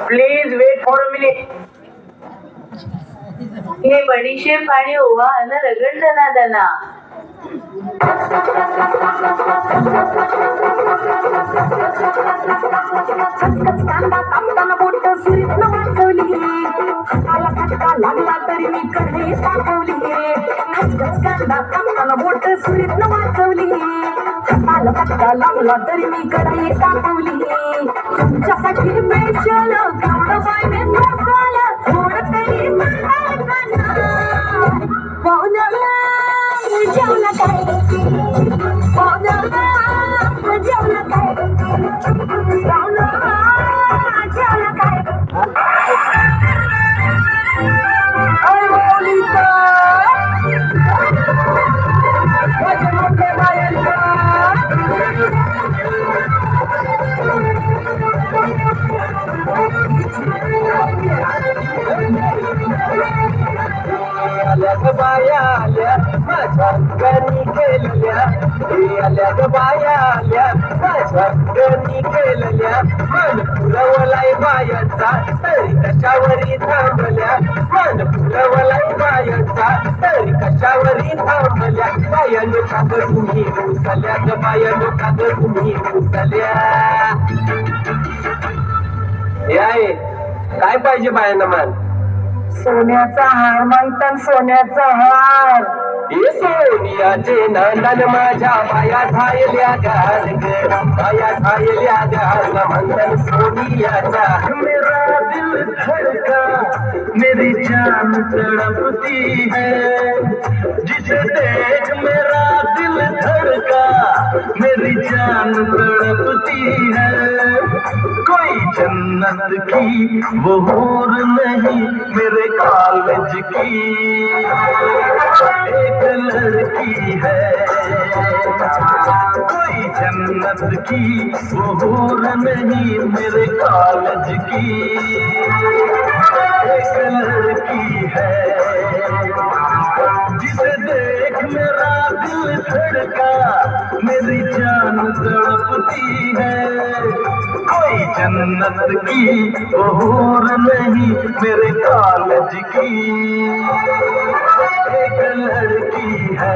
Please wait for a minute. हे बडीशेप आणि ओवा अन रगडलं ना त्यांना. बोट सुरीत वाचवली, हाताला फटका लागला तरी मी कढई साठवली. खचखच कांदा कापताना बोट सुरीत वाचवली, हाताला फटका लागला तरी मी कढई साठवली. तुमच्यासाठी स्पेशल कावडं बायने मसाला थोडं तरी जेवला काय जेवला काय जेवला काय. बाया आल्या माझ्या गणी केलेल्या, आल्या ग बाया आल्या माझ्या गणी केलेल्या. मन फुलवलाय बायांचा तरी कशावरी थांबल्या, मन फुलवलाय बायांचा तरी कशावरी थांबल्या. बायानो काग तुम्ही उचल्या ग बायानो काग तुम्ही उचल्या. हे आहे काय पाहिजे बायांना? मान सोन्याचा हार मागतात, सोन्याचा हार. हे सोनियाचे नंदन माझ्या बाया झायल्या गार ग, बाया झायल्या गार म्हणतात सोनियाचा. मेरा दिल धड़का मेरी जान तड़पती है, जिसे देख मेरा दिल धड़का मेरी जान तड़पती है. कोई जन्नत की वो हूर नहीं मेरे कॉलेज की एक लड़की है. कोई जन्नत की वो हूर नहीं मेरे कॉलेज की एक लड़की है. जिसे देख मेरा दिल धड़का मेरी जान तड़पती है. कोई जन्नत की वो हूर नहीं मेरे कॉलेज की एक लड़की है.